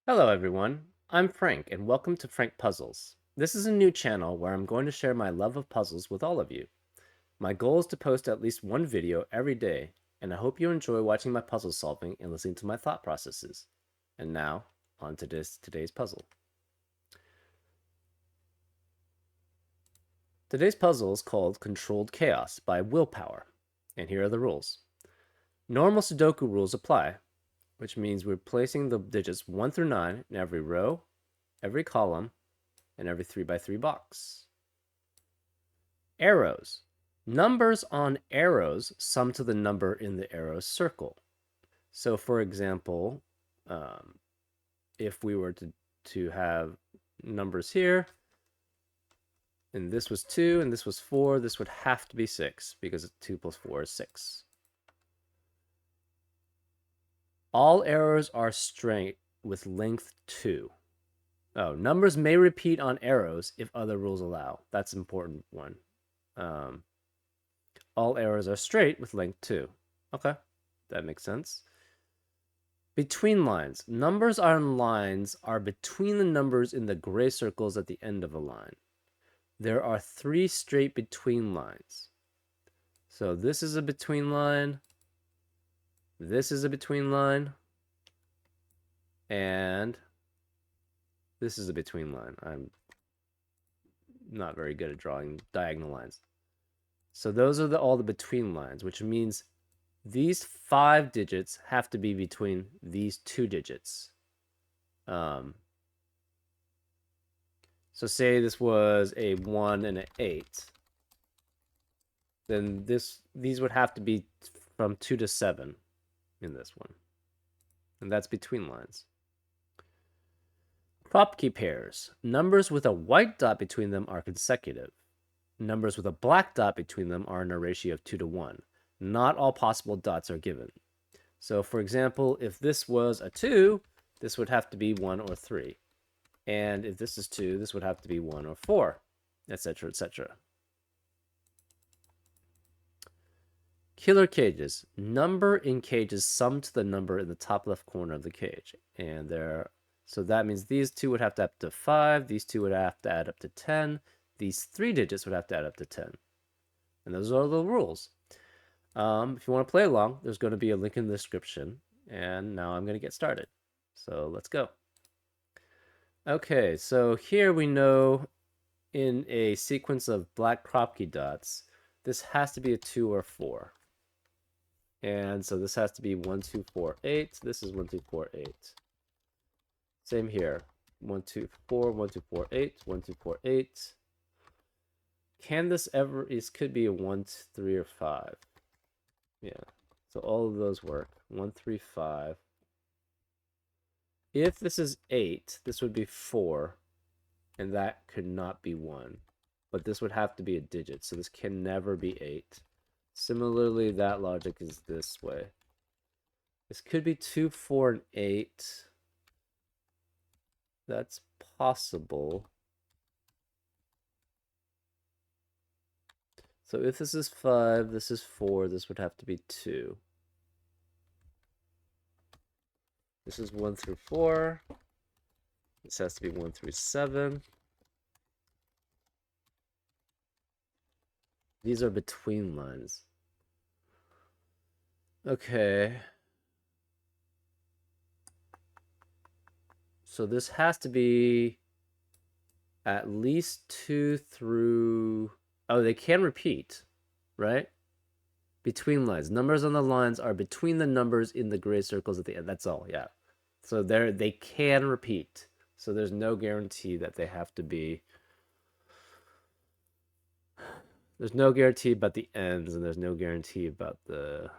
Hello everyone, I'm Frank and welcome to Frank Puzzles. This is a new channel where I'm going to share my love of puzzles with all of you. My goal is to post at least one video every day, and I hope you enjoy watching my puzzle solving and listening to my thought processes. And now, on to today's puzzle. Today's puzzle is called Controlled Chaos by Willpower, and here are the rules. Normal Sudoku rules apply, which means we're placing the digits 1 through 9 in every row, every column, and every 3x3 box. Arrows. Numbers on arrows sum to the number in the arrow circle. So for example, if we were to have numbers here, and this was 2 and this was 4, this would have to be 6 because 2 plus 4 is 6. All arrows are straight with length 2. Oh, numbers may repeat on arrows if other rules allow. That's an important one. All arrows are straight with length 2. Okay, that makes sense. Between lines. Numbers on lines are between the numbers in the gray circles at the end of a line. There are 3 straight between lines. So this is a between line. This is a between line. And this is a between line. I'm not very good at drawing diagonal lines. So those are all the between lines, which means these 5 digits have to be between these 2 digits. So say this was a 1 and an 8. Then these would have to be from 2 to 7 in this one. And that's between lines. Crop key pairs. Numbers with a white dot between them are consecutive. Numbers with a black dot between them are in a ratio of 2 to 1. Not all possible dots are given. So for example, if this was a 2, this would have to be 1 or 3. And if this is 2, this would have to be 1 or 4, etc., etc. Killer cages. Number in cages sum to the number in the top left corner of the cage. And so that means these 2 would have to add up to 5, these 2 would have to add up to 10, these 3 digits would have to add up to 10. And those are the rules. If you want to play along, there's going to be a link in the description. And now I'm going to get started. So let's go. Okay, so here we know in a sequence of black crop key dots, this has to be a 2 or 4. And so this has to be 1, 2, 4, 8. This is 1, 2, 4, 8. Same here. 1, 2, 4, 1, 2, 4, 8, 1, 2, 4, 8. Can this ever, this could be a 1, 3, or 5. Yeah, so all of those work. 1, 3, 5. If this is 8, this would be 4, and that could not be 1. But this would have to be a digit, so this can never be 8. Similarly, that logic is this way. This could be 2, 4, and 8. That's possible. So if this is 5, this is 4, this would have to be 2. This is 1 through 4. This has to be 1 through 7. These are between lines. Okay. So this has to be at least 2 through... Oh, they can repeat, right? Between lines. Numbers on the lines are between the numbers in the gray circles at the end. That's all, yeah. So they can repeat. So there's no guarantee that they have to be... There's no guarantee about the ends, and there's no guarantee about the...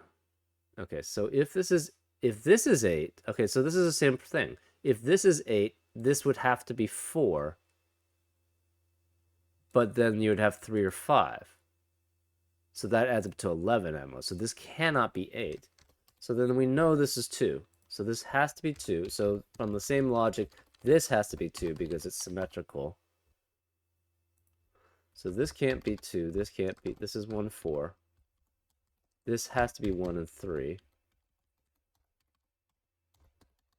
Okay, so if this is 8, okay, so this is the same thing. If this is 8, this would have to be 4, but then you would have 3 or 5. So that adds up to 11 at most. So this cannot be 8. So then we know this is 2. So this has to be 2. So from the same logic, this has to be 2 because it's symmetrical. So this can't be 2. This can't be... This is 1, 4. This has to be 1 and 3.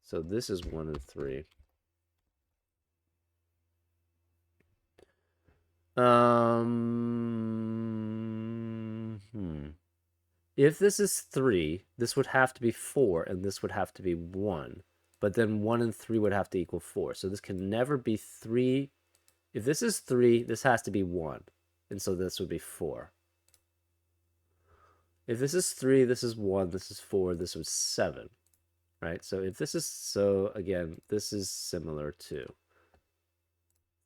So this is 1 and 3. If this is 3, this would have to be 4, and this would have to be 1. But then 1 and 3 would have to equal 4. So this can never be 3. If this is 3, this has to be 1. And so this would be 4. If this is 3, this is 1, this is 4, this was 7. Right? So if this is, so again, this is similar to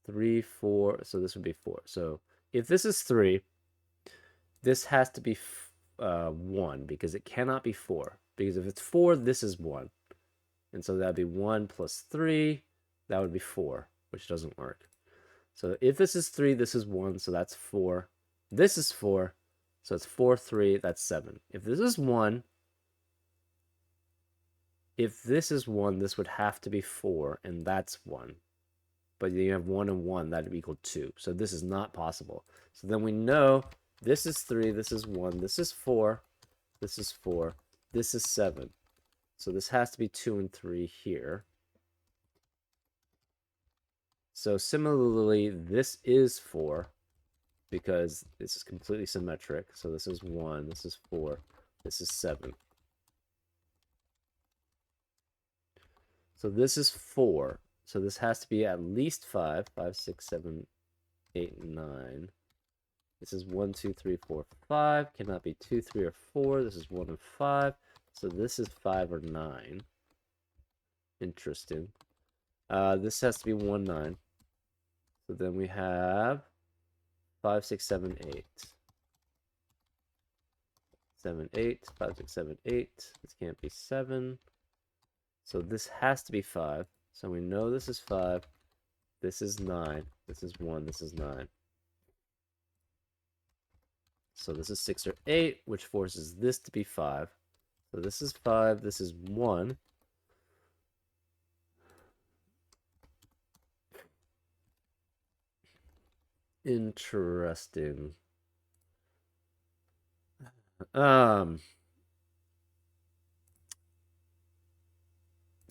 3, 4, so this would be 4. So if this is 3, this has to be 1 because it cannot be 4. Because if it's 4, this is 1. And so that would be 1 plus 3, that would be 4, which doesn't work. So if this is 3, this is 1, so that's 4. This is 4, so it's 4, 3, that's 7. If this is 1, this would have to be 4, and that's 1. But you have 1 and 1, that would equal 2. So this is not possible. So then we know this is 3, this is 1, this is 4, this is 4, this is 7. So this has to be 2 and 3 here. So similarly, this is 4 because this is completely symmetric. So this is 1, this is 4, this is 7. So this is 4. So this has to be at least 5. 5, 6, 7, 8, 9. This is 1, 2, 3, 4, 5. Cannot be 2, 3, or 4. This is 1 and 5. So this is 5 or 9. Interesting. This has to be 1, 9. So then we have 5, 6, 7, 8. 7, 8. 5, 6, 7, 8. This can't be 7. So this has to be 5. So we know this is 5. This is 9. This is 1. This is 9. So this is 6 or 8, which forces this to be 5. So this is 5. This is 1. Interesting.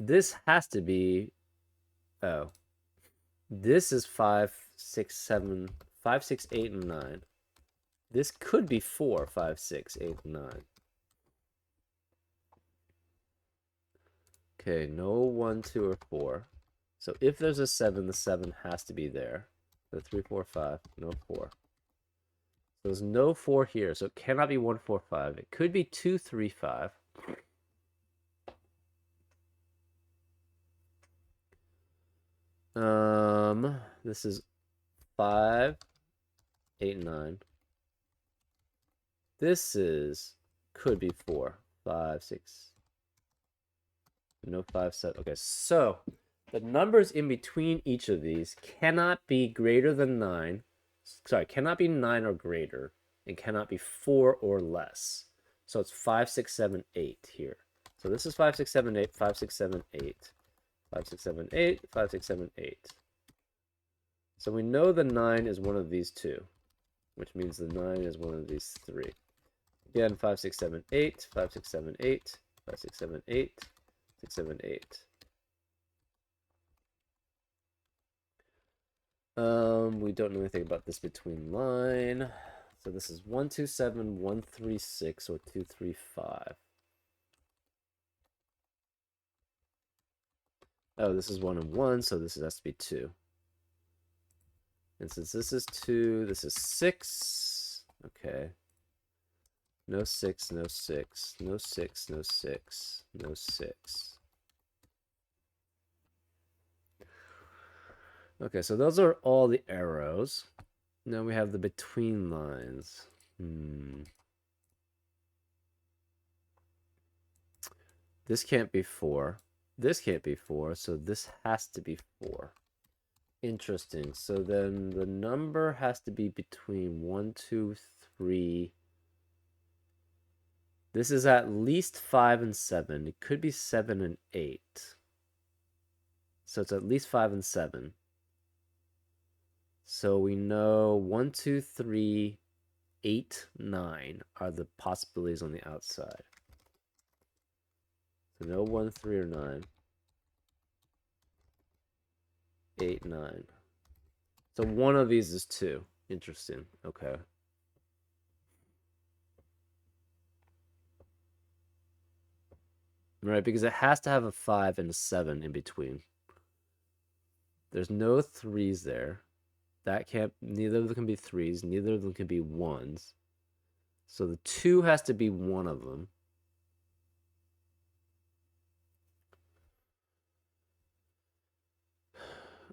This has to be, oh, this is 5, 6, 7, 5, 6, 8, and 9. This could be 4, 5, 6, 8, and 9. Okay, no 1, 2, or 4. So if there's a 7, the 7 has to be there. So 3, 4, 5, no 4. So there's no 4 here, so it cannot be 1, 4, 5. It could be 2, 3, 5. This is 5, 8, 9. This is, could be 4, 5, 6. No 5, 7. Okay, so the numbers in between each of these cannot be greater than 9. Sorry, cannot be 9 or greater, and cannot be 4 or less. So it's 5, 6, 7, 8 here. So this is 5, 6, 7, 8, 5, 6, 7, 8. 5, 6, 7, 8, 5, 6, 7, 8. So we know the 9 is one of these two, which means the 9 is one of these three. Again, 5, 6, 7, 8, 5, 6, 7, 8, 5, 6, 7, 8, 6, 7, 8. We don't know anything about this between line. So this is 1, 2, 7, 1, 3, 6, or 2, 3, 5. Oh, this is 1 and 1, so this has to be 2. And since this is 2, this is 6. Okay. No 6, no 6, no 6, no 6, no 6. Okay, so those are all the arrows. Now we have the between lines. This can't be 4. This can't be 4, so this has to be 4. Interesting. So then the number has to be between 1, 2, 3. This is at least 5 and 7. It could be 7 and 8. So it's at least 5 and 7. So we know 1, 2, 3, 8, 9 are the possibilities on the outside. So no 1, 3, or 9. 8, 9. So one of these is 2. Interesting. Okay. Right, because it has to have a 5 and a 7 in between. There's no 3s there. That can't, neither of them can be 3s, neither of them can be 1s. So the 2 has to be one of them.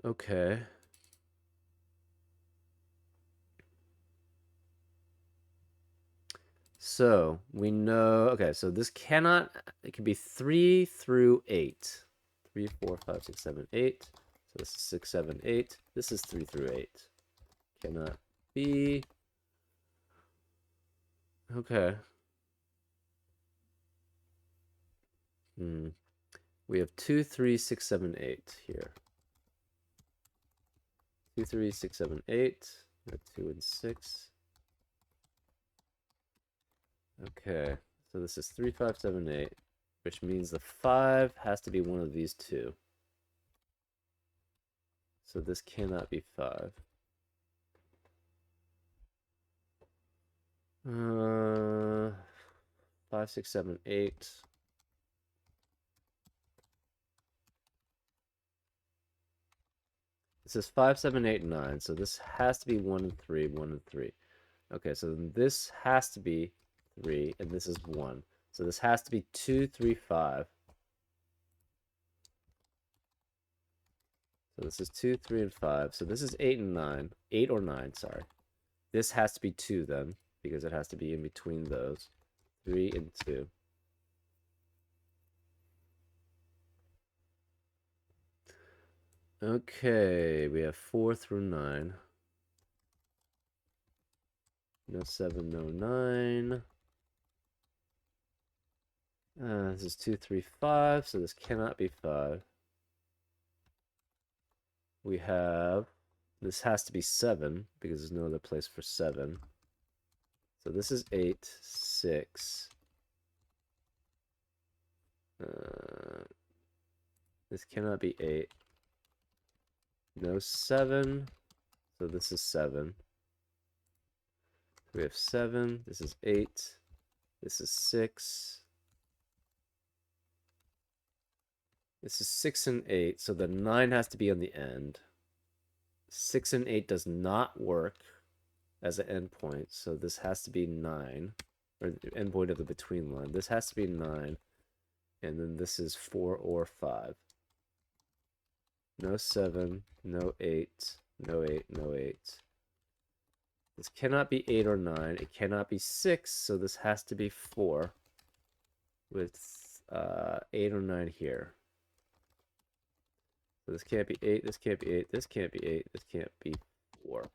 Okay. So we know, okay, so this cannot, it can be 3 through 8. 3, 4, 5, 6, 7, 8. So this is 6, 7, 8. This is 3 through 8. Cannot be. Okay. We have 2, 3, 6, 7, 8 here. 2, 3, 6, 7, 8. 2 and 6. Okay. So this is 3, 5, 7, 8, which means the 5 has to be one of these two. So this cannot be 5. 5, 6, 7, 8. This is 5, 7, 8, 9. So this has to be 1 and 3, 1 and 3. Okay, so this has to be 3, and this is 1. So this has to be 2, 3, 5. So this is 2, 3, and 5. So this is 8 and 9. 8 or 9, sorry. This has to be 2 then, because it has to be in between those. 3 and 2. Okay, we have 4 through 9. No 7, no 9. This is 2, 3, 5, so this cannot be 5. We have, this has to be 7, because there's no other place for 7. So this is 8, 6. This cannot be 8. No 7, so this is 7. We have 7, this is 8, this is 6. This is 6 and 8, so the 9 has to be on the end. 6 and 8 does not work as an endpoint, so this has to be 9, or the endpoint of the between line. This has to be 9, and then this is 4 or 5. No 7, no 8, no 8, no 8. This cannot be 8 or 9. It cannot be 6, so this has to be 4 with 8 or 9 here. So this can't be 8, this can't be 8, this can't be 8, this can't be 4.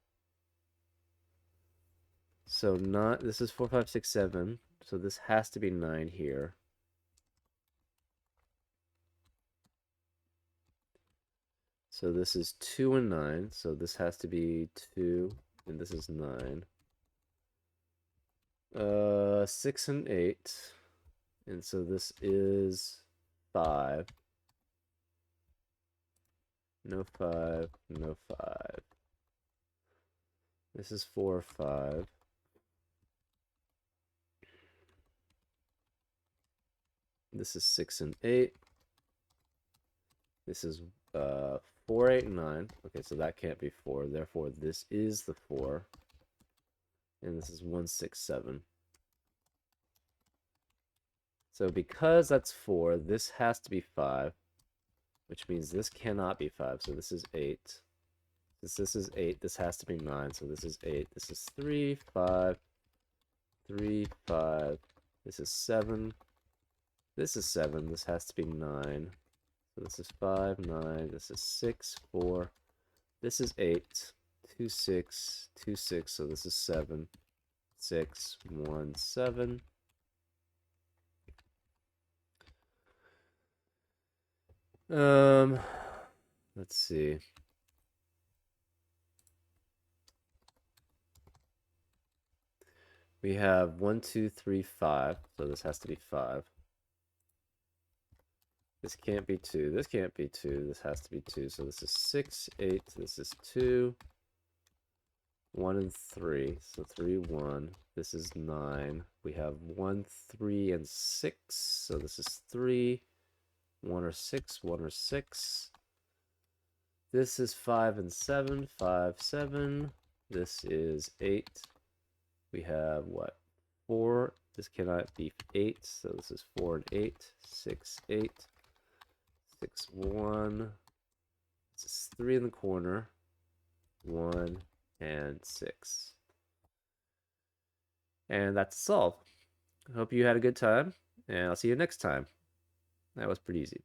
So not, this is 4, 5, 6, 7. So this has to be 9 here. So this is 2 and 9. So this has to be 2, and this is 9. 6 and 8. And so this is 5. No 5, no 5. This is 4, 5. This is 6 and 8. This is 4, 8, 9. Okay, so that can't be 4. Therefore, this is the 4. And this is 1, 6, 7. So because that's 4, this has to be 5, which means this cannot be 5. So this is 8. This is 8. This has to be 9. So this is 8. This is 3, 5, 3, 5. This is 7. This is 7. This has to be 9. So this is 5, 9. This is 6, 4. This is 8. 2, 6, 2, 6. So this is 7, 6, 1, 7. Let's see. We have 1, 2, 3, 5. So this has to be 5. This can't be 2. This can't be 2. This has to be 2. So this is 6, 8. This is 2, 1, and 3. So 3, 1. This is 9. We have 1, 3, and 6. So this is 3, 1 or 6, 1 or 6. This is 5 and 7, 5, 7. This is 8. We have what? 4. This cannot be 8. So this is 4 and 8. 6, 8. 6, 1. This is 3 in the corner. 1 and 6. And that's solved. I hope you had a good time, and I'll see you next time. That was pretty easy.